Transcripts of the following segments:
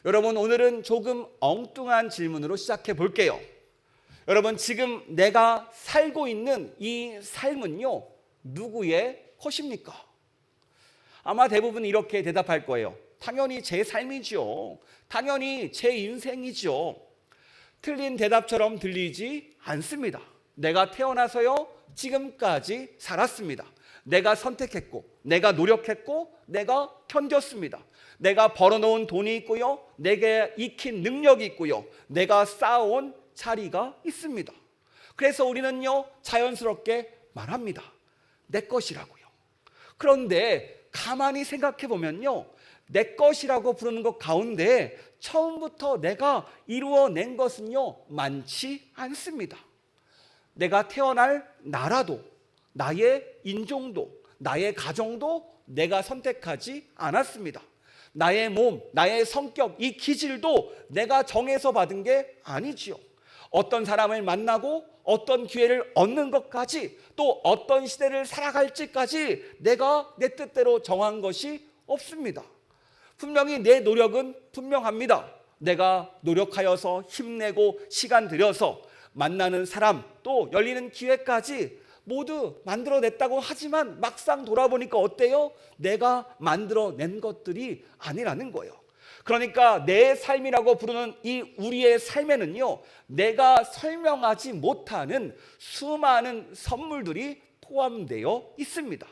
여러분, 오늘은 조금 엉뚱한 질문으로 시작해 볼게요. 여러분, 지금 내가 살고 있는 이 삶은요, 누구의 것입니까? 아마 대부분 이렇게 대답할 거예요. 당연히 제 삶이죠. 당연히 제 인생이죠. 틀린 대답처럼 들리지 않습니다. 내가 태어나서요, 지금까지 살았습니다. 내가 선택했고, 내가 노력했고, 내가 견뎠습니다. 내가 벌어놓은 돈이 있고요, 내게 익힌 능력이 있고요, 내가 쌓아온 자리가 있습니다. 그래서 우리는요, 자연스럽게 말합니다. 내 것이라고요. 그런데 가만히 생각해 보면요, 내 것이라고 부르는 것 가운데 처음부터 내가 이루어낸 것은요, 많지 않습니다. 내가 태어날 나라도, 나의 인종도, 나의 가정도 내가 선택하지 않았습니다. 나의 몸, 나의 성격, 이 기질도 내가 정해서 받은 게 아니지요. 어떤 사람을 만나고 어떤 기회를 얻는 것까지, 또 어떤 시대를 살아갈지까지 내가 내 뜻대로 정한 것이 없습니다. 분명히 내 노력은 분명합니다. 내가 노력하여서 힘내고 시간 들여서 만나는 사람, 또 열리는 기회까지 모두 만들어냈다고 하지만 막상 돌아보니까 어때요? 내가 만들어낸 것들이 아니라는 거예요. 그러니까 내 삶이라고 부르는 이 우리의 삶에는요, 내가 설명하지 못하는 수많은 선물들이 포함되어 있습니다.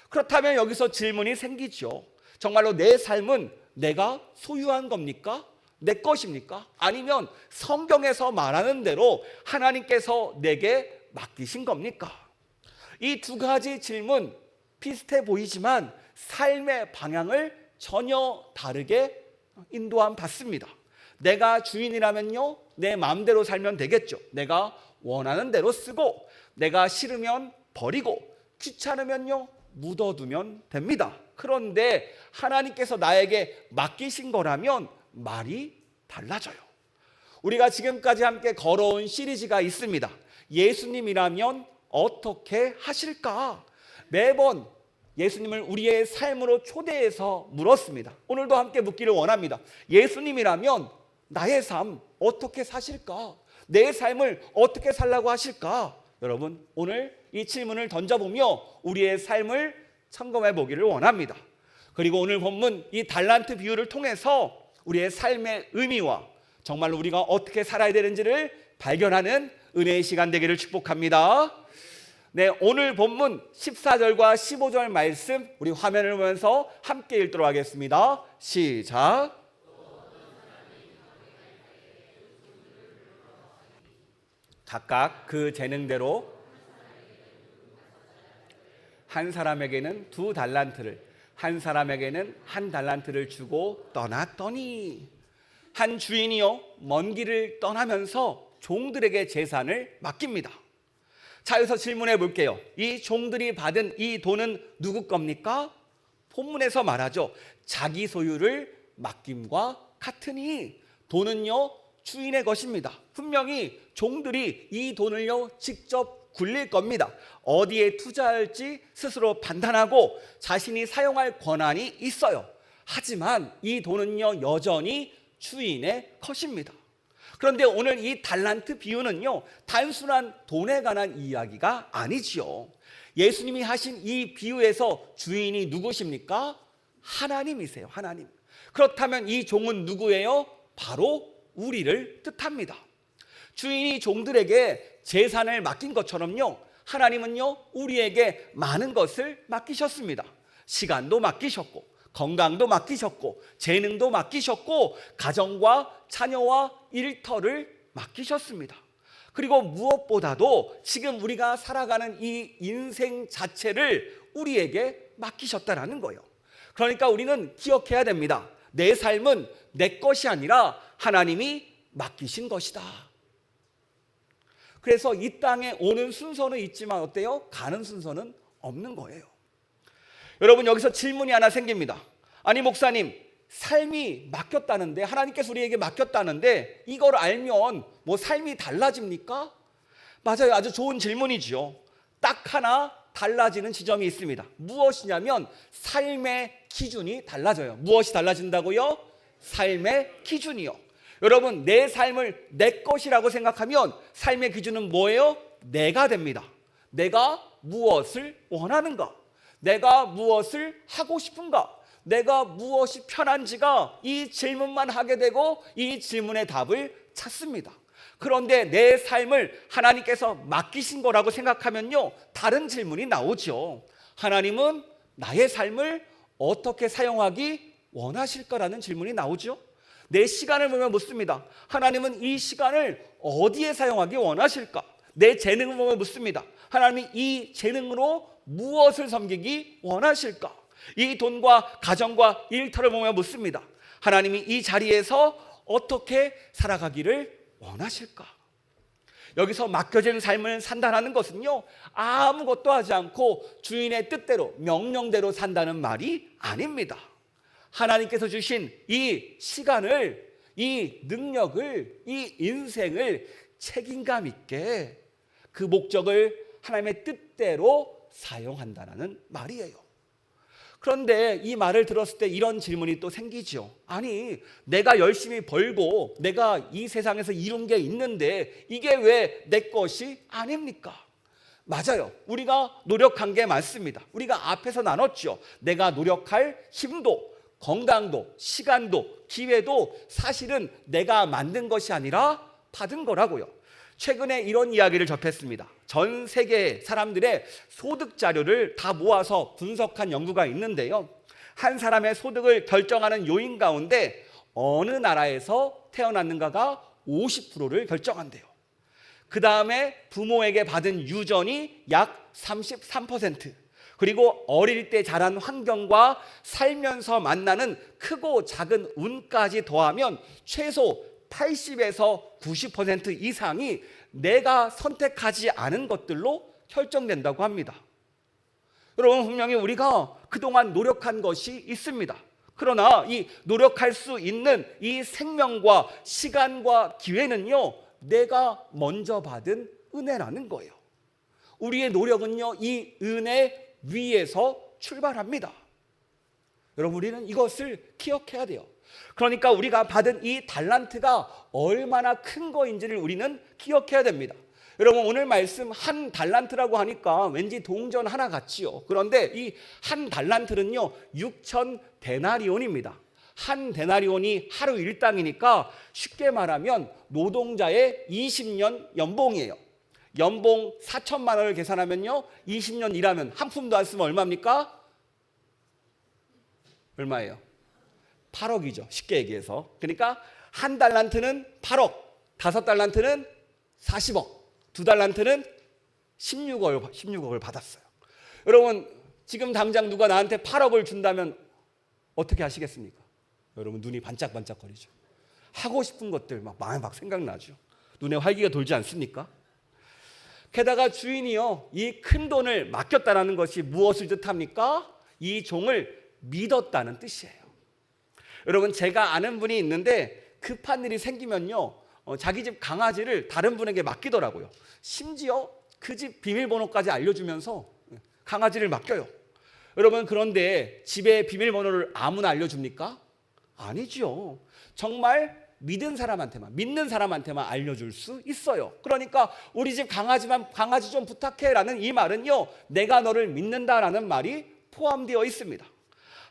그렇다면 여기서 질문이 생기죠. 정말로 내 삶은 내가 소유한 겁니까? 내 것입니까? 아니면 성경에서 말하는 대로 하나님께서 내게 맡기신 겁니까? 이 두 가지 질문 비슷해 보이지만 삶의 방향을 전혀 다르게 인도함 받습니다. 내가 주인이라면요, 내 마음대로 살면 되겠죠. 내가 원하는 대로 쓰고, 내가 싫으면 버리고, 귀찮으면요, 묻어두면 됩니다. 그런데 하나님께서 나에게 맡기신 거라면 말이 달라져요. 우리가 지금까지 함께 걸어온 시리즈가 있습니다. 예수님이라면 어떻게 하실까? 매번 예수님을 우리의 삶으로 초대해서 물었습니다. 오늘도 함께 묻기를 원합니다. 예수님이라면 나의 삶 어떻게 사실까? 내 삶을 어떻게 살라고 하실까? 여러분, 오늘 이 질문을 던져보며 우리의 삶을 점검해 보기를 원합니다. 그리고 오늘 본문 이 달란트 비유를 통해서 우리의 삶의 의미와 정말로 우리가 어떻게 살아야 되는지를 발견하는 은혜의 시간 되기를 축복합니다. 네, 오늘 본문 14절과 15절 말씀 우리 화면을 보면서 함께 읽도록 하겠습니다. 시작. 각각 그 재능대로 한 사람에게는 2달란트를, 한 사람에게는 1달란트를 주고 떠났더니, 한 주인이요, 먼 길을 떠나면서 종들에게 재산을 맡깁니다. 자, 여기서 질문해 볼게요. 이 종들이 받은 이 돈은 누구 겁니까? 본문에서 말하죠. 자기 소유를 맡김과 같으니 돈은요, 주인의 것입니다. 분명히 종들이 이 돈을요, 직접 굴릴 겁니다. 어디에 투자할지 스스로 판단하고 자신이 사용할 권한이 있어요. 하지만 이 돈은요, 여전히 주인의 것입니다. 그런데 오늘 이 달란트 비유는요, 단순한 돈에 관한 이야기가 아니지요. 예수님이 하신 이 비유에서 주인이 누구십니까? 하나님이세요. 하나님. 그렇다면 이 종은 누구예요? 바로 우리를 뜻합니다. 주인이 종들에게 재산을 맡긴 것처럼요, 하나님은요, 우리에게 많은 것을 맡기셨습니다. 시간도 맡기셨고, 건강도 맡기셨고, 재능도 맡기셨고, 가정과 자녀와 일터를 맡기셨습니다. 그리고 무엇보다도 지금 우리가 살아가는 이 인생 자체를 우리에게 맡기셨다는 거예요. 그러니까 우리는 기억해야 됩니다. 내 삶은 내 것이 아니라 하나님이 맡기신 것이다. 그래서 이 땅에 오는 순서는 있지만 어때요? 가는 순서는 없는 거예요. 여러분, 여기서 질문이 하나 생깁니다. 아니, 목사님, 삶이 맡겼다는데, 하나님께서 우리에게 맡겼다는데 이걸 알면 뭐 삶이 달라집니까? 맞아요. 아주 좋은 질문이죠. 딱 하나 달라지는 지점이 있습니다. 무엇이냐면 삶의 기준이 달라져요. 무엇이 달라진다고요? 삶의 기준이요. 여러분, 내 삶을 내 것이라고 생각하면 삶의 기준은 뭐예요? 내가 됩니다. 내가 무엇을 원하는가? 내가 무엇을 하고 싶은가? 내가 무엇이 편한지가 이 질문만 하게 되고 이 질문의 답을 찾습니다. 그런데 내 삶을 하나님께서 맡기신 거라고 생각하면요, 다른 질문이 나오죠. 하나님은 나의 삶을 어떻게 사용하기 원하실까라는 질문이 나오죠. 내 시간을 보면 묻습니다. 하나님은 이 시간을 어디에 사용하기 원하실까? 내 재능을 보면 묻습니다. 하나님이 이 재능으로 무엇을 섬기기 원하실까? 이 돈과 가정과 일터를 보며 묻습니다. 하나님이 이 자리에서 어떻게 살아가기를 원하실까? 여기서 맡겨진 삶을 산다는 것은요, 아무것도 하지 않고 주인의 뜻대로 명령대로 산다는 말이 아닙니다. 하나님께서 주신 이 시간을, 이 능력을, 이 인생을 책임감 있게 그 목적을 하나님의 뜻대로 사용한다는 말이에요. 그런데 이 말을 들었을 때 이런 질문이 또 생기죠. 아니, 내가 열심히 벌고 내가 이 세상에서 이룬 게 있는데 이게 왜 내 것이 아닙니까? 맞아요. 우리가 노력한 게 많습니다. 우리가 앞에서 나눴죠. 내가 노력할 힘도, 건강도, 시간도, 기회도 사실은 내가 만든 것이 아니라 받은 거라고요. 최근에 이런 이야기를 접했습니다. 전 세계 사람들의 소득 자료를 다 모아서 분석한 연구가 있는데요, 한 사람의 소득을 결정하는 요인 가운데 어느 나라에서 태어났는가가 50%를 결정한대요. 그 다음에 부모에게 받은 유전이 약 33%, 그리고 어릴 때 자란 환경과 살면서 만나는 크고 작은 운까지 더하면 최소 80에서 90% 이상이 내가 선택하지 않은 것들로 결정된다고 합니다. 여러분, 분명히 우리가 그동안 노력한 것이 있습니다. 그러나 이 노력할 수 있는 이 생명과 시간과 기회는요, 내가 먼저 받은 은혜라는 거예요. 우리의 노력은요, 이 은혜 위에서 출발합니다. 여러분, 우리는 이것을 기억해야 돼요. 그러니까 우리가 받은 이 달란트가 얼마나 큰 거인지를 우리는 기억해야 됩니다. 여러분, 오늘 말씀 한 달란트라고 하니까 왠지 동전 하나 같지요. 그런데 이 한 달란트는요 6천 데나리온입니다. 한 데나리온이 하루 일당이니까 쉽게 말하면 노동자의 20년 연봉이에요. 연봉 4천만 원을 계산하면요 20년 일하면 한 푼도 안 쓰면 얼마입니까? 얼마예요? 8억이죠. 쉽게 얘기해서. 그러니까 한 달란트는 8억, 5달란트는 40억, 2달란트는 16억을 받았어요. 여러분, 지금 당장 누가 나한테 8억을 준다면 어떻게 하시겠습니까? 여러분, 눈이 반짝반짝거리죠. 하고 싶은 것들 마음에 막 생각나죠. 눈에 활기가 돌지 않습니까? 게다가 주인이요, 이 큰 돈을 맡겼다는 것이 무엇을 뜻합니까? 이 종을 믿었다는 뜻이에요. 여러분, 제가 아는 분이 있는데 급한 일이 생기면요 자기 집 강아지를 다른 분에게 맡기더라고요. 심지어 그 집 비밀번호까지 알려주면서 강아지를 맡겨요. 여러분, 그런데 집의 비밀번호를 아무나 알려줍니까? 아니죠. 정말 믿는 사람한테만 알려줄 수 있어요. 그러니까 우리 집 강아지 좀 부탁해라는 이 말은요, 내가 너를 믿는다라는 말이 포함되어 있습니다.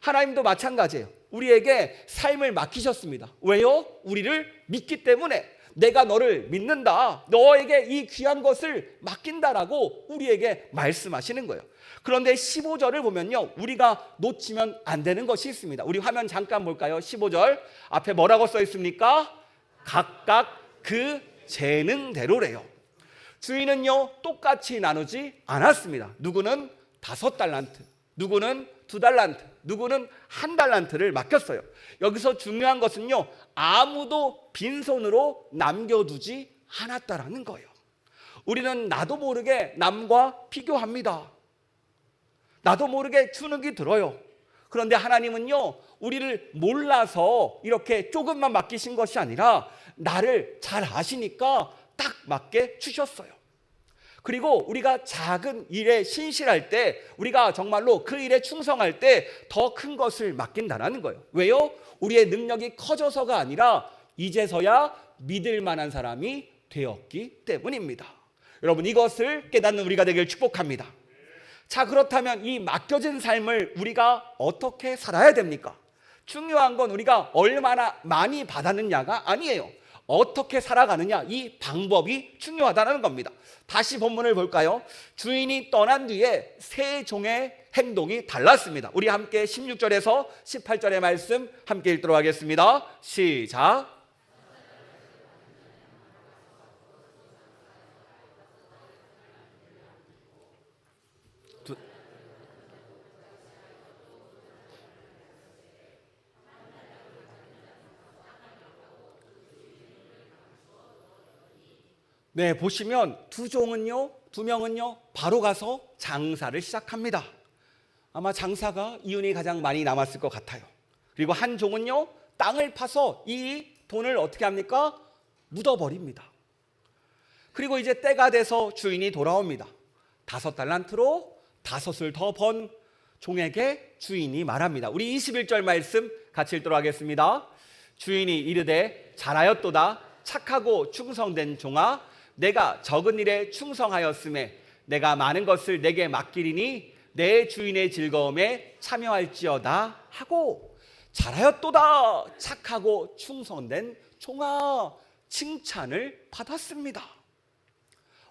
하나님도 마찬가지예요. 우리에게 삶을 맡기셨습니다. 왜요? 우리를 믿기 때문에. 내가 너를 믿는다, 너에게 이 귀한 것을 맡긴다라고 우리에게 말씀하시는 거예요. 그런데 15절을 보면요, 우리가 놓치면 안 되는 것이 있습니다. 우리 화면 잠깐 볼까요? 15절 앞에 뭐라고 써 있습니까? 각각 그 재능대로래요. 주인은요 똑같이 나누지 않았습니다. 누구는 5달란트, 누구는 2달란트, 누구는 1달란트를 맡겼어요. 여기서 중요한 것은요, 아무도 빈손으로 남겨두지 않았다라는 거예요. 우리는 나도 모르게 남과 비교합니다. 나도 모르게 주눅이 들어요. 그런데 하나님은요, 우리를 몰라서 이렇게 조금만 맡기신 것이 아니라 나를 잘 아시니까 딱 맞게 주셨어요. 그리고 우리가 작은 일에 신실할 때, 우리가 정말로 그 일에 충성할 때 더 큰 것을 맡긴다는 거예요. 왜요? 우리의 능력이 커져서가 아니라 이제서야 믿을 만한 사람이 되었기 때문입니다. 여러분, 이것을 깨닫는 우리가 되길 축복합니다. 자, 그렇다면 이 맡겨진 삶을 우리가 어떻게 살아야 됩니까? 중요한 건 우리가 얼마나 많이 받았느냐가 아니에요. 어떻게 살아가느냐, 이 방법이 중요하다는 겁니다. 다시 본문을 볼까요? 주인이 떠난 뒤에 세 종의 행동이 달랐습니다. 우리 함께 16절에서 18절의 말씀 함께 읽도록 하겠습니다. 시작. 네, 보시면 두 명은요 바로 가서 장사를 시작합니다. 아마 장사가 이윤이 가장 많이 남았을 것 같아요. 그리고 한 종은요 땅을 파서 이 돈을 어떻게 합니까? 묻어버립니다. 그리고 이제 때가 돼서 주인이 돌아옵니다. 5달란트로 5을 더 번 종에게 주인이 말합니다. 우리 21절 말씀 같이 읽도록 하겠습니다. 주인이 이르되 잘하였도다 착하고 충성된 종아, 내가 적은 일에 충성하였음에 내가 많은 것을 내게 맡기리니 내 주인의 즐거움에 참여할지어다 하고, 잘하였도다 착하고 충성된 종아, 칭찬을 받았습니다.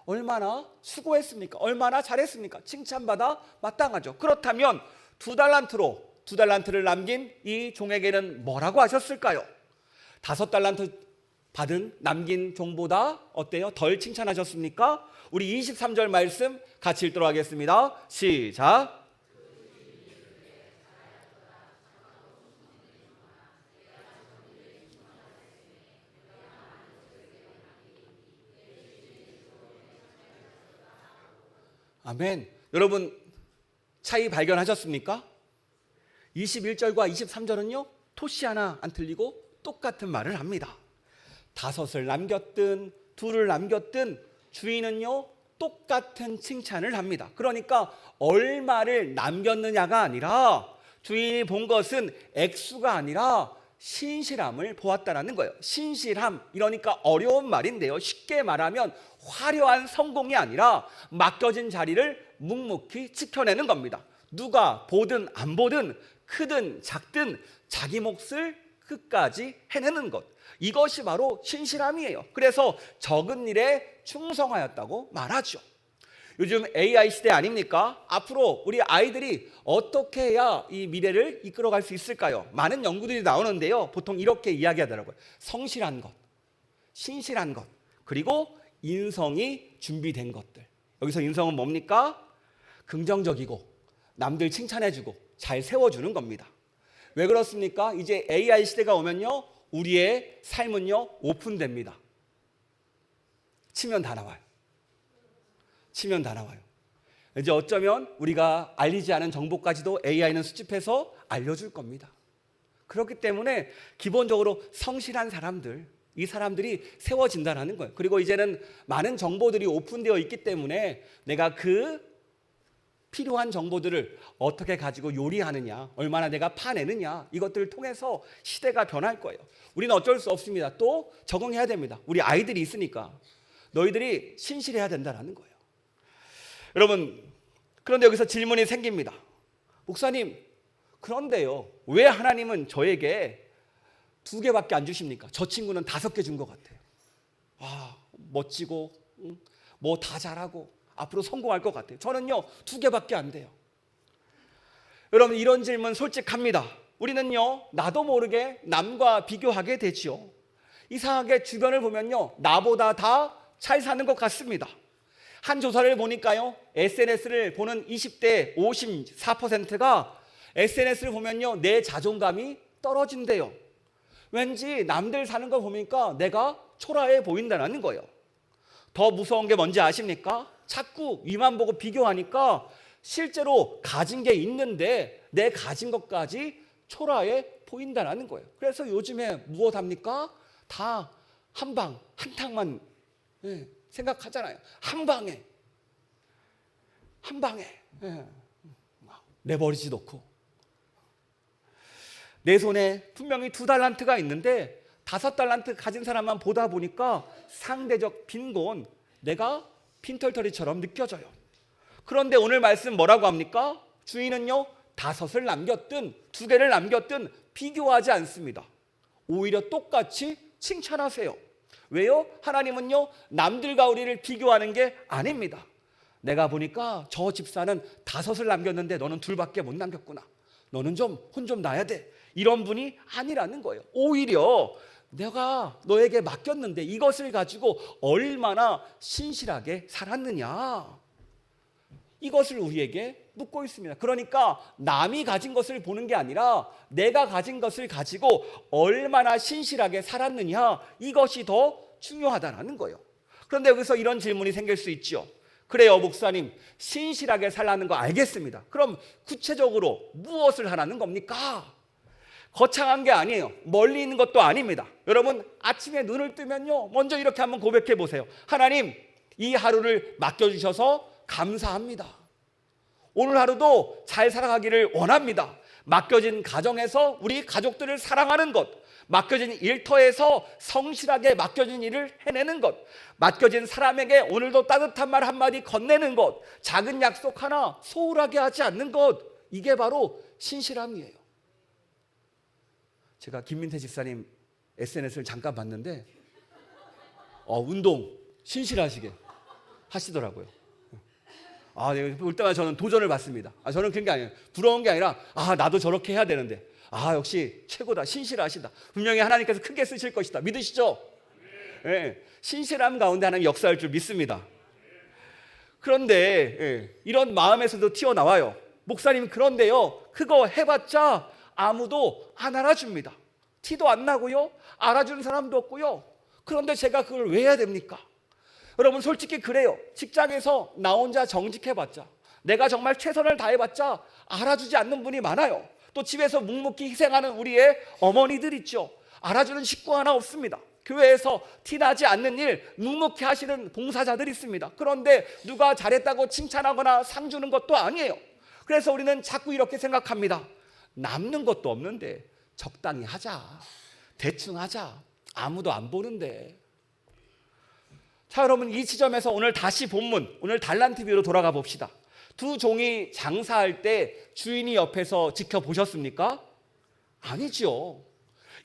얼마나 수고했습니까? 얼마나 잘했습니까? 칭찬받아 마땅하죠. 그렇다면 두 달란트를 남긴 이 종에게는 뭐라고 하셨을까요? 5달란트 받은 남긴 종보다 어때요? 덜 칭찬하셨습니까? 우리 23절 말씀 같이 읽도록 하겠습니다. 시작. 아멘. 여러분, 차이 발견하셨습니까? 21절과 23절은요 토시 하나 안 틀리고 똑같은 말을 합니다. 5을 남겼든 2를 남겼든 주인은요 똑같은 칭찬을 합니다. 그러니까 얼마를 남겼느냐가 아니라, 주인이 본 것은 액수가 아니라 신실함을 보았다라는 거예요. 신실함, 이러니까 어려운 말인데요, 쉽게 말하면 화려한 성공이 아니라 맡겨진 자리를 묵묵히 지켜내는 겁니다. 누가 보든 안 보든 크든 작든 자기 몫을 끝까지 해내는 것, 이것이 바로 신실함이에요. 그래서 적은 일에 충성하였다고 말하죠. 요즘 AI 시대 아닙니까? 앞으로 우리 아이들이 어떻게 해야 이 미래를 이끌어갈 수 있을까요? 많은 연구들이 나오는데요, 보통 이렇게 이야기하더라고요. 성실한 것, 신실한 것, 그리고 인성이 준비된 것들. 여기서 인성은 뭡니까? 긍정적이고 남들 칭찬해주고 잘 세워주는 겁니다. 왜 그렇습니까? 이제 AI 시대가 오면요 우리의 삶은요 오픈됩니다. 치면 다 나와요. 치면 다 나와요. 이제 어쩌면 우리가 알리지 않은 정보까지도 AI는 수집해서 알려줄 겁니다. 그렇기 때문에 기본적으로 성실한 사람들, 이 사람들이 세워진다는 거예요. 그리고 이제는 많은 정보들이 오픈되어 있기 때문에 내가 그 필요한 정보들을 어떻게 가지고 요리하느냐, 얼마나 내가 파내느냐, 이것들을 통해서 시대가 변할 거예요. 우리는 어쩔 수 없습니다. 또 적응해야 됩니다. 우리 아이들이 있으니까. 너희들이 신실해야 된다는 거예요. 여러분, 그런데 여기서 질문이 생깁니다. 목사님, 그런데요, 왜 하나님은 저에게 2개밖에 안 주십니까? 저 친구는 5개 준 것 같아요. 아, 멋지고 뭐 다 잘하고 앞으로 성공할 것 같아요. 저는요 2개밖에 안 돼요. 여러분, 이런 질문 솔직합니다. 우리는요 나도 모르게 남과 비교하게 되지요. 이상하게 주변을 보면요 나보다 다 잘 사는 것 같습니다. 한 조사를 보니까요, SNS를 보는 20대 54%가 SNS를 보면요 내 자존감이 떨어진대요. 왠지 남들 사는 거 보니까 내가 초라해 보인다는 거예요. 더 무서운 게 뭔지 아십니까? 자꾸 위만 보고 비교하니까 실제로 가진 게 있는데 내 가진 것까지 초라해 보인다는 거예요. 그래서 요즘에 무엇 합니까? 다 한 방, 한 탕만 생각하잖아요. 한 방에 한 방에 내버리지도 않고, 내 손에 분명히 2달란트가 있는데 5달란트 가진 사람만 보다 보니까 상대적 빈곤, 내가 빈털터리처럼 느껴져요. 그런데 오늘 말씀 뭐라고 합니까? 주인은요, 5을 남겼든 2개를 남겼든 비교하지 않습니다. 오히려 똑같이 칭찬하세요. 왜요? 하나님은요, 남들과 우리를 비교하는 게 아닙니다. 내가 보니까 저 집사는 5을 남겼는데 너는 2밖에 못 남겼구나. 너는 좀 혼 좀 나야 돼. 이런 분이 아니라는 거예요. 오히려 내가 너에게 맡겼는데 이것을 가지고 얼마나 신실하게 살았느냐, 이것을 우리에게 묻고 있습니다. 그러니까 남이 가진 것을 보는 게 아니라 내가 가진 것을 가지고 얼마나 신실하게 살았느냐, 이것이 더 중요하다는 거예요. 그런데 여기서 이런 질문이 생길 수 있죠. 그래요, 목사님, 신실하게 살라는 거 알겠습니다. 그럼 구체적으로 무엇을 하라는 겁니까? 거창한 게 아니에요. 멀리 있는 것도 아닙니다. 여러분, 아침에 눈을 뜨면요, 먼저 이렇게 한번 고백해 보세요. 하나님, 이 하루를 맡겨주셔서 감사합니다. 오늘 하루도 잘 살아가기를 원합니다. 맡겨진 가정에서 우리 가족들을 사랑하는 것, 맡겨진 일터에서 성실하게 맡겨진 일을 해내는 것, 맡겨진 사람에게 오늘도 따뜻한 말 한마디 건네는 것, 작은 약속 하나 소홀하게 하지 않는 것, 이게 바로 신실함이에요. 제가 김민태 집사님 SNS를 잠깐 봤는데 운동 신실하시게 하시더라고요. 볼 때마다 저는 도전을 받습니다. 저는 그런 게 아니에요. 부러운 게 아니라 나도 저렇게 해야 되는데 역시 최고다, 신실하시다. 분명히 하나님께서 크게 쓰실 것이다. 믿으시죠? 네. 신실함 가운데 하나님 역사할 줄 믿습니다. 그런데 이런 마음에서도 튀어나와요. 목사님, 그런데요, 그거 해봤자 아무도 안 알아줍니다. 티도 안 나고요, 알아주는 사람도 없고요. 그런데 제가 그걸 왜 해야 됩니까? 여러분, 솔직히 그래요. 직장에서 나 혼자 정직해봤자, 내가 정말 최선을 다해봤자 알아주지 않는 분이 많아요. 또 집에서 묵묵히 희생하는 우리의 어머니들 있죠. 알아주는 식구 하나 없습니다. 교회에서 티나지 않는 일 묵묵히 하시는 봉사자들 있습니다. 그런데 누가 잘했다고 칭찬하거나 상 주는 것도 아니에요. 그래서 우리는 자꾸 이렇게 생각합니다. 남는 것도 없는데 적당히 하자, 대충 하자, 아무도 안 보는데. 자, 여러분, 이 지점에서 오늘 다시 본문, 오늘 달란트 비유로 돌아가 봅시다. 2 종이 장사할 때 주인이 옆에서 지켜보셨습니까? 아니죠.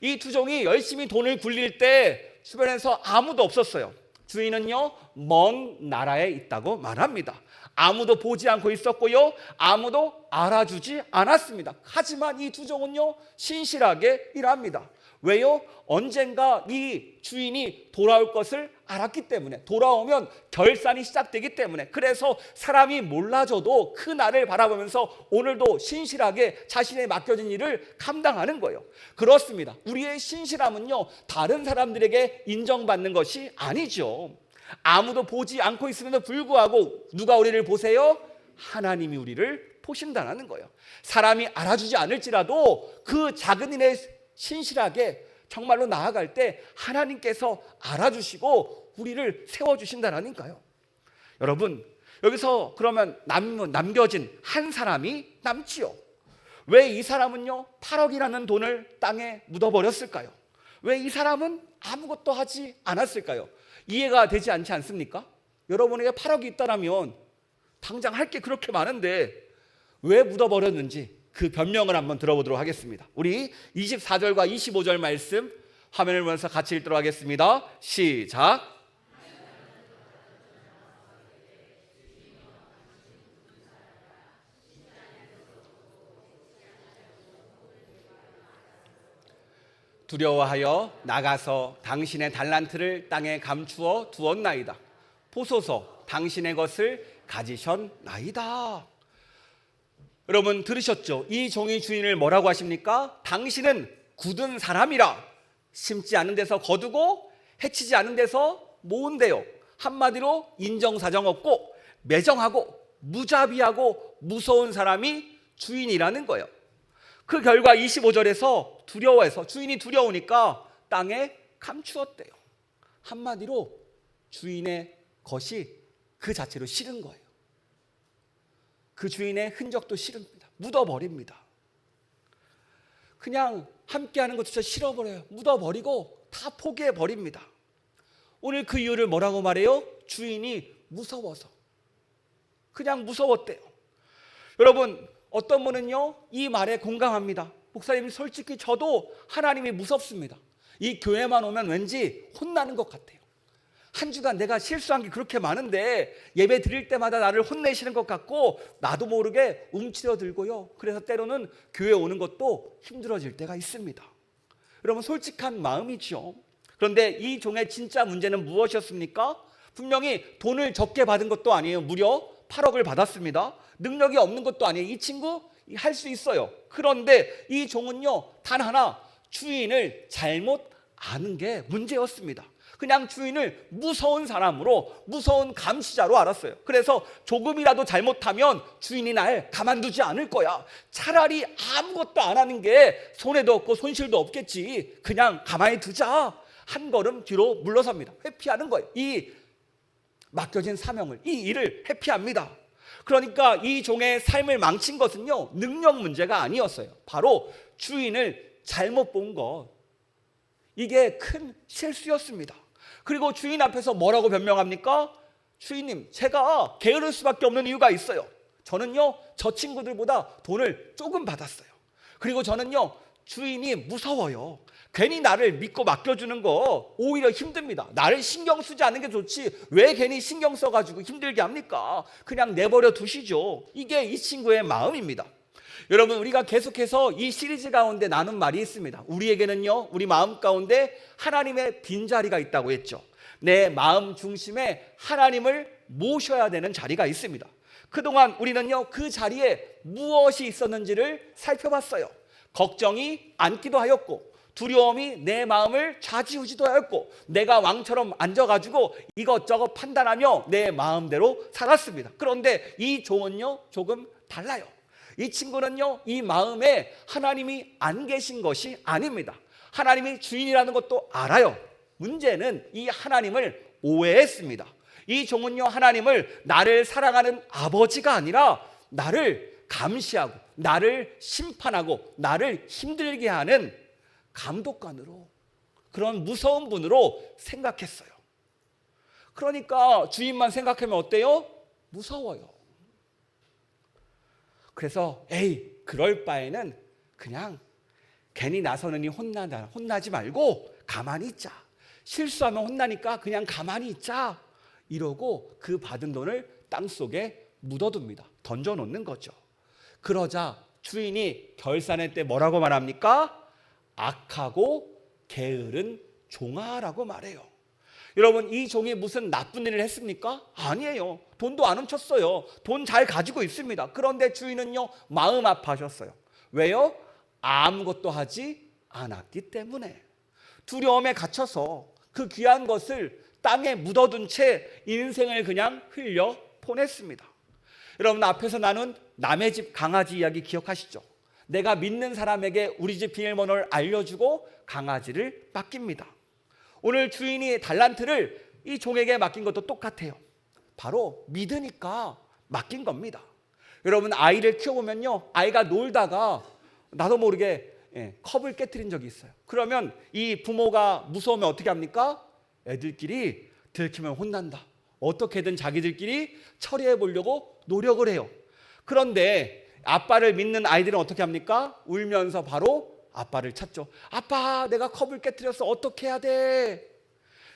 이 2 종이 열심히 돈을 굴릴 때 주변에서 아무도 없었어요. 주인은요, 먼 나라에 있다고 말합니다. 아무도 보지 않고 있었고요, 아무도 알아주지 않았습니다. 하지만 이 2 종은요, 신실하게 일합니다. 왜요? 언젠가 이 주인이 돌아올 것을 알았기 때문에, 돌아오면 결산이 시작되기 때문에. 그래서 사람이 몰라줘도 그 날을 바라보면서 오늘도 신실하게 자신의 맡겨진 일을 감당하는 거예요. 그렇습니다. 우리의 신실함은요, 다른 사람들에게 인정받는 것이 아니죠. 아무도 보지 않고 있음에도 불구하고 누가 우리를 보세요? 하나님이 우리를 보신다는 거예요. 사람이 알아주지 않을지라도 그 작은 일에 신실하게 정말로 나아갈 때 하나님께서 알아주시고 우리를 세워주신다라니까요. 여러분, 여기서 그러면 남겨진 한 사람이 남지요. 왜 이 사람은요 8억이라는 돈을 땅에 묻어버렸을까요? 왜 이 사람은 아무것도 하지 않았을까요? 이해가 되지 않지 않습니까? 여러분에게 8억이 있다면 당장 할 게 그렇게 많은데 왜 묻어버렸는지 그 변명을 한번 들어보도록 하겠습니다. 우리 24절과 25절 말씀 화면을 보면서 같이 읽도록 하겠습니다. 시작. 두려워하여 나가서 당신의 달란트를 땅에 감추어 두었나이다. 보소서, 당신의 것을 가지셨나이다. 여러분, 들으셨죠? 이 종이 주인을 뭐라고 하십니까? 당신은 굳은 사람이라, 심지 않은 데서 거두고 해치지 않은 데서 모은대요. 한마디로 인정사정 없고 매정하고 무자비하고 무서운 사람이 주인이라는 거예요. 그 결과 25절에서 두려워해서, 주인이 두려우니까 땅에 감추었대요. 한마디로 주인의 것이 그 자체로 싫은 거예요. 그 주인의 흔적도 싫습니다. 묻어버립니다. 그냥 함께하는 것조차 싫어버려요. 묻어버리고 다 포기해버립니다. 오늘 그 이유를 뭐라고 말해요? 주인이 무서워서. 그냥 무서웠대요. 여러분, 어떤 분은요 이 말에 공감합니다. 목사님, 솔직히 저도 하나님이 무섭습니다. 이 교회만 오면 왠지 혼나는 것 같아요. 한 주간 내가 실수한 게 그렇게 많은데 예배 드릴 때마다 나를 혼내시는 것 같고 나도 모르게 움츠러들고요. 그래서 때로는 교회 오는 것도 힘들어질 때가 있습니다. 여러분, 솔직한 마음이죠. 그런데 이 종의 진짜 문제는 무엇이었습니까? 분명히 돈을 적게 받은 것도 아니에요. 무려 8억을 받았습니다. 능력이 없는 것도 아니에요. 이 친구 할 수 있어요. 그런데 이 종은요 단 하나 주인을 잘못 아는 게 문제였습니다. 그냥 주인을 무서운 사람으로, 무서운 감시자로 알았어요. 그래서 조금이라도 잘못하면 주인이 날 가만두지 않을 거야. 차라리 아무것도 안 하는 게 손해도 없고 손실도 없겠지. 그냥 가만히 두자. 한 걸음 뒤로 물러섭니다. 회피하는 거예요. 이 맡겨진 사명을, 이 일을 회피합니다. 그러니까 이 종의 삶을 망친 것은요 능력 문제가 아니었어요. 바로 주인을 잘못 본 것, 이게 큰 실수였습니다. 그리고 주인 앞에서 뭐라고 변명합니까? 주인님, 제가 게으를 수밖에 없는 이유가 있어요. 저는요 저 친구들보다 돈을 조금 받았어요. 그리고 저는요 주인이 무서워요. 괜히 나를 믿고 맡겨주는 거 오히려 힘듭니다. 나를 신경 쓰지 않는 게 좋지 왜 괜히 신경 써가지고 힘들게 합니까? 그냥 내버려 두시죠. 이게 이 친구의 마음입니다. 여러분, 우리가 계속해서 이 시리즈 가운데 나눈 말이 있습니다. 우리에게는요 우리 마음 가운데 하나님의 빈자리가 있다고 했죠. 내 마음 중심에 하나님을 모셔야 되는 자리가 있습니다. 그동안 우리는요 그 자리에 무엇이 있었는지를 살펴봤어요. 걱정이 앉기도 하였고, 두려움이 내 마음을 좌지우지도 하였고, 내가 왕처럼 앉아가지고 이것저것 판단하며 내 마음대로 살았습니다. 그런데 이 종은요 조금 달라요. 이 친구는요 이 마음에 하나님이 안 계신 것이 아닙니다. 하나님이 주인이라는 것도 알아요. 문제는 이 하나님을 오해했습니다. 이 종은요 하나님을 나를 사랑하는 아버지가 아니라 나를 감시하고 나를 심판하고 나를 힘들게 하는 감독관으로, 그런 무서운 분으로 생각했어요. 그러니까 주인만 생각하면 어때요? 무서워요. 그래서 그럴 바에는 그냥 괜히 나서느니 혼나지 말고 가만히 있자. 실수하면 혼나니까 그냥 가만히 있자. 이러고 그 받은 돈을 땅속에 묻어둡니다. 던져놓는 거죠. 그러자 주인이 결산할 때 뭐라고 말합니까? 악하고 게으른 종아라고 말해요. 여러분, 이 종이 무슨 나쁜 일을 했습니까? 아니에요. 돈도 안 훔쳤어요. 돈 잘 가지고 있습니다. 그런데 주인은요 마음 아파하셨어요. 왜요? 아무것도 하지 않았기 때문에. 두려움에 갇혀서 그 귀한 것을 땅에 묻어둔 채 인생을 그냥 흘려 보냈습니다. 여러분, 앞에서 나눈 남의 집 강아지 이야기 기억하시죠? 내가 믿는 사람에게 우리 집 비밀번호를 알려주고 강아지를 맡깁니다. 오늘 주인이 달란트를 이 종에게 맡긴 것도 똑같아요. 바로 믿으니까 맡긴 겁니다. 여러분, 아이를 키워보면요 아이가 놀다가 나도 모르게 컵을 깨트린 적이 있어요. 그러면 이 부모가 무서우면 어떻게 합니까? 애들끼리 들키면 혼난다. 어떻게든 자기들끼리 처리해 보려고 노력을 해요. 그런데 아빠를 믿는 아이들은 어떻게 합니까? 울면서 바로 아빠를 찾죠. 아빠, 내가 컵을 깨트렸어. 어떻게 해야 돼?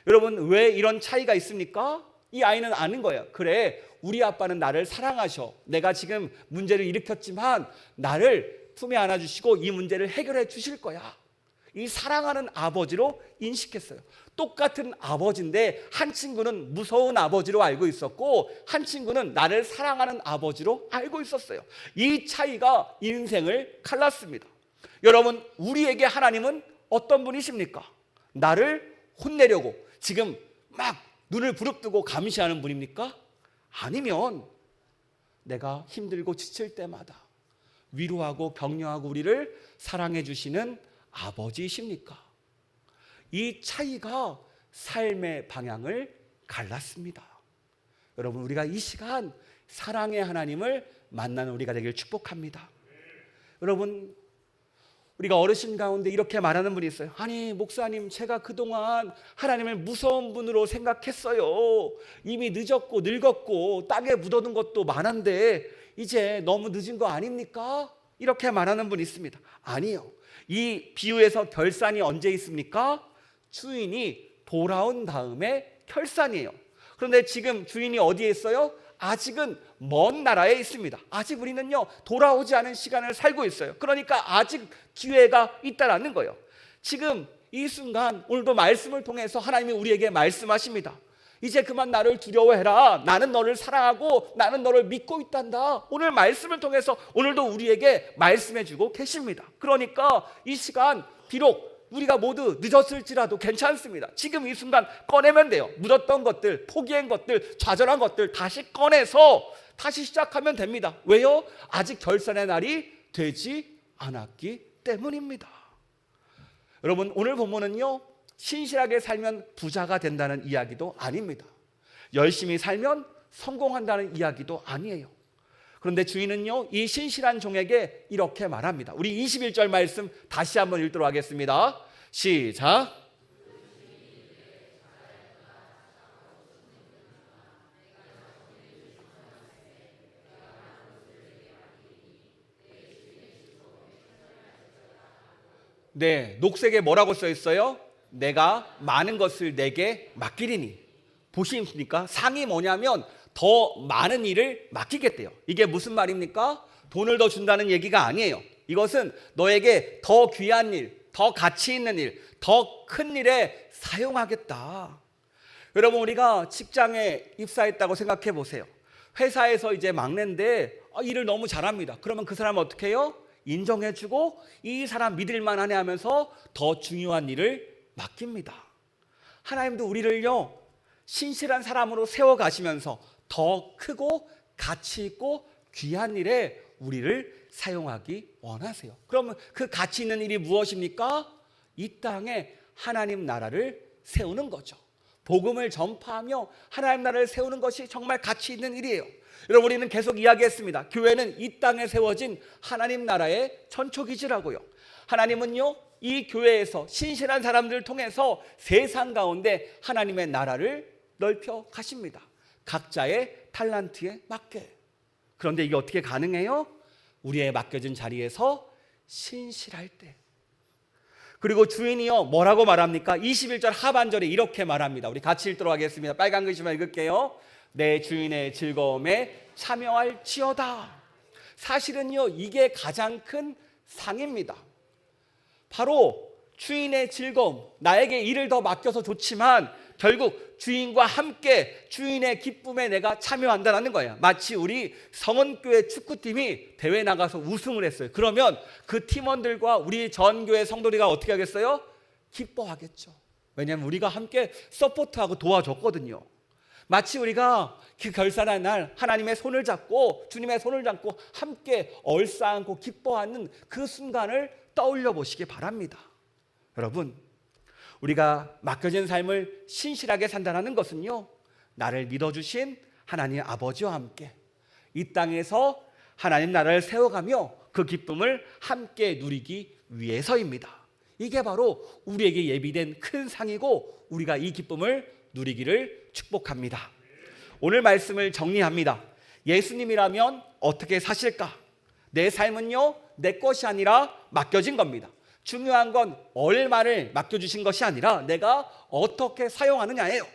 여러분, 왜 이런 차이가 있습니까? 이 아이는 아는 거예요. 그래, 우리 아빠는 나를 사랑하셔. 내가 지금 문제를 일으켰지만 나를 품에 안아주시고 이 문제를 해결해 주실 거야. 이 사랑하는 아버지로 인식했어요. 똑같은 아버지인데 한 친구는 무서운 아버지로 알고 있었고 한 친구는 나를 사랑하는 아버지로 알고 있었어요. 이 차이가 인생을 갈랐습니다. 여러분, 우리에게 하나님은 어떤 분이십니까? 나를 혼내려고 지금 막 눈을 부릅뜨고 감시하는 분입니까? 아니면 내가 힘들고 지칠 때마다 위로하고 격려하고 우리를 사랑해 주시는 아버지이십니까? 이 차이가 삶의 방향을 갈랐습니다. 여러분, 우리가 이 시간 사랑의 하나님을 만나는 우리가 되길 축복합니다. 여러분, 우리가 어르신 가운데 이렇게 말하는 분이 있어요. 아니 목사님, 제가 그동안 하나님을 무서운 분으로 생각했어요. 이미 늦었고 늙었고 땅에 묻어둔 것도 많은데 이제 너무 늦은 거 아닙니까? 이렇게 말하는 분이 있습니다. 아니요, 이 비유에서 결산이 언제 있습니까? 주인이 돌아온 다음에 결산이에요. 그런데 지금 주인이 어디에 있어요? 아직은 먼 나라에 있습니다. 아직 우리는요, 돌아오지 않은 시간을 살고 있어요. 그러니까 아직 기회가 있다라는 거예요. 지금 이 순간 오늘도 말씀을 통해서 하나님이 우리에게 말씀하십니다. 이제 그만 나를 두려워해라. 나는 너를 사랑하고 나는 너를 믿고 있단다. 오늘 말씀을 통해서 오늘도 우리에게 말씀해주고 계십니다. 그러니까 이 시간 비록 우리가 모두 늦었을지라도 괜찮습니다. 지금 이 순간 꺼내면 돼요. 묻었던 것들, 포기한 것들, 좌절한 것들 다시 꺼내서 다시 시작하면 됩니다. 왜요? 아직 결산의 날이 되지 않았기 때문입니다. 여러분, 오늘 본문은요, 신실하게 살면 부자가 된다는 이야기도 아닙니다. 열심히 살면 성공한다는 이야기도 아니에요. 그런데 주인은요, 이 신실한 종에게 이렇게 말합니다. 우리 21절 말씀 다시 한번 읽도록 하겠습니다. 시작. 네, 녹색에 뭐라고 써 있어요? 내가 많은 것을 내게 맡기리니. 보십니까? 상이 뭐냐면 더 많은 일을 맡기겠대요. 이게 무슨 말입니까? 돈을 더 준다는 얘기가 아니에요. 이것은 너에게 더 귀한 일, 더 가치 있는 일, 더 큰 일에 사용하겠다. 여러분, 우리가 직장에 입사했다고 생각해 보세요. 회사에서 이제 막내인데 일을 너무 잘합니다. 그러면 그 사람은 어떻게 해요? 인정해주고 이 사람 믿을만하네 하면서 더 중요한 일을 맡깁니다. 하나님도 우리를요, 신실한 사람으로 세워가시면서 더 크고 가치 있고 귀한 일에 우리를 사용하기 원하세요. 그러면 그 가치 있는 일이 무엇입니까? 이 땅에 하나님 나라를 세우는 거죠. 복음을 전파하며 하나님 나라를 세우는 것이 정말 가치 있는 일이에요. 여러분, 우리는 계속 이야기했습니다. 교회는 이 땅에 세워진 하나님 나라의 전초기지라고요. 하나님은요, 이 교회에서 신실한 사람들을 통해서 세상 가운데 하나님의 나라를 넓혀 가십니다. 각자의 탤런트에 맞게. 그런데 이게 어떻게 가능해요? 우리의 맡겨진 자리에서 신실할 때. 그리고 주인이요, 뭐라고 말합니까? 21절 하반절에 이렇게 말합니다. 우리 같이 읽도록 하겠습니다. 빨간 글씨만 읽을게요. 내 주인의 즐거움에 참여할지어다. 사실은요, 이게 가장 큰 상입니다. 바로 주인의 즐거움, 나에게 일을 더 맡겨서 좋지만 결국 주인과 함께 주인의 기쁨에 내가 참여한다는 거예요. 마치 우리 성원교회 축구팀이 대회 나가서 우승을 했어요. 그러면 그 팀원들과 우리 전교회 성도리가 어떻게 하겠어요? 기뻐하겠죠. 왜냐하면 우리가 함께 서포트하고 도와줬거든요. 마치 우리가 그 결산의 날 하나님의 손을 잡고 주님의 손을 잡고 함께 얼싸안고 기뻐하는 그 순간을 떠올려 보시기 바랍니다. 여러분, 우리가 맡겨진 삶을 신실하게 산다는 것은요, 나를 믿어주신 하나님 아버지와 함께 이 땅에서 하나님 나라를 세워가며 그 기쁨을 함께 누리기 위해서입니다. 이게 바로 우리에게 예비된 큰 상이고 우리가 이 기쁨을 누리기를 축복합니다. 오늘 말씀을 정리합니다. 예수님이라면 어떻게 사실까? 내 삶은요, 내 것이 아니라 맡겨진 겁니다. 중요한 건 얼마를 맡겨주신 것이 아니라 내가 어떻게 사용하느냐예요.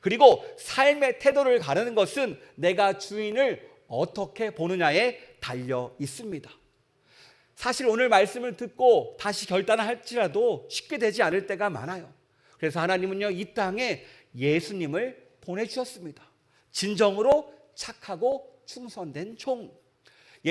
그리고 삶의 태도를 가르는 것은 내가 주인을 어떻게 보느냐에 달려 있습니다. 사실 오늘 말씀을 듣고 다시 결단을 할지라도 쉽게 되지 않을 때가 많아요. 그래서 하나님은요, 이 땅에 예수님을 보내주셨습니다. 진정으로 착하고 충성된 종.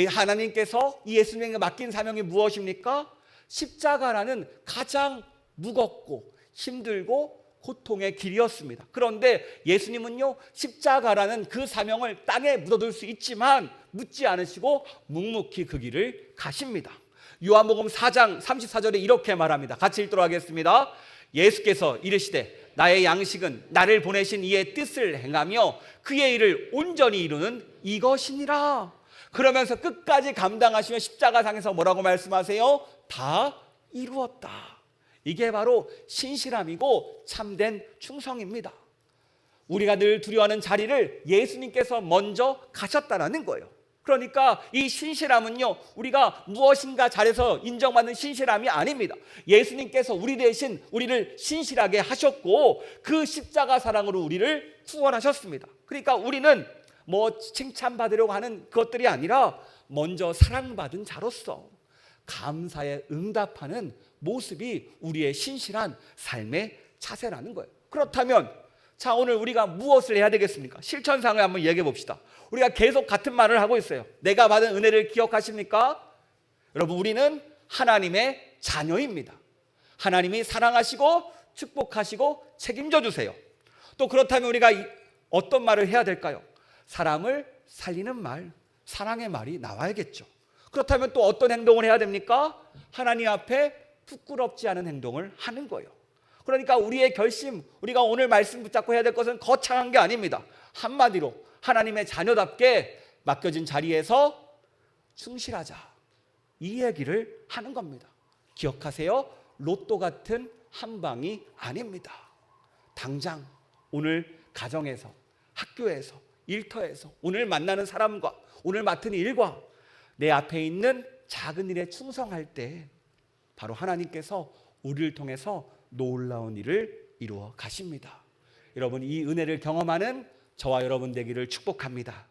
하나님께서 이 예수님에게 맡긴 사명이 무엇입니까? 십자가라는 가장 무겁고 힘들고 고통의 길이었습니다. 그런데 예수님은요, 십자가라는 그 사명을 땅에 묻어둘 수 있지만 묻지 않으시고 묵묵히 그 길을 가십니다. 요한복음 4장 34절에 이렇게 말합니다. 같이 읽도록 하겠습니다. 예수께서 이르시되 나의 양식은 나를 보내신 이의 뜻을 행하며 그의 일을 온전히 이루는 이것이니라. 그러면서 끝까지 감당하시며 십자가상에서 뭐라고 말씀하세요? 다 이루었다. 이게 바로 신실함이고 참된 충성입니다. 우리가 늘 두려워하는 자리를 예수님께서 먼저 가셨다라는 거예요. 그러니까 이 신실함은요, 우리가 무엇인가 잘해서 인정받는 신실함이 아닙니다. 예수님께서 우리 대신 우리를 신실하게 하셨고 그 십자가 사랑으로 우리를 구원하셨습니다. 그러니까 우리는 뭐 칭찬받으려고 하는 것들이 아니라 먼저 사랑받은 자로서 감사에 응답하는 모습이 우리의 신실한 삶의 자세라는 거예요. 그렇다면 자, 오늘 우리가 무엇을 해야 되겠습니까? 실천상을 한번 얘기해 봅시다. 우리가 계속 같은 말을 하고 있어요. 내가 받은 은혜를 기억하십니까? 여러분, 우리는 하나님의 자녀입니다. 하나님이 사랑하시고 축복하시고 책임져 주세요. 또 그렇다면 우리가 어떤 말을 해야 될까요? 사람을 살리는 말, 사랑의 말이 나와야겠죠. 그렇다면 또 어떤 행동을 해야 됩니까? 하나님 앞에 부끄럽지 않은 행동을 하는 거예요. 그러니까 우리의 결심, 우리가 오늘 말씀 붙잡고 해야 될 것은 거창한 게 아닙니다. 한마디로 하나님의 자녀답게 맡겨진 자리에서 충실하자, 이 얘기를 하는 겁니다. 기억하세요. 로또 같은 한 방이 아닙니다. 당장 오늘 가정에서, 학교에서, 일터에서, 오늘 만나는 사람과 오늘 맡은 일과 내 앞에 있는 작은 일에 충성할 때 바로 하나님께서 우리를 통해서 놀라운 일을 이루어 가십니다. 여러분, 이 은혜를 경험하는 저와 여러분 되기를 축복합니다.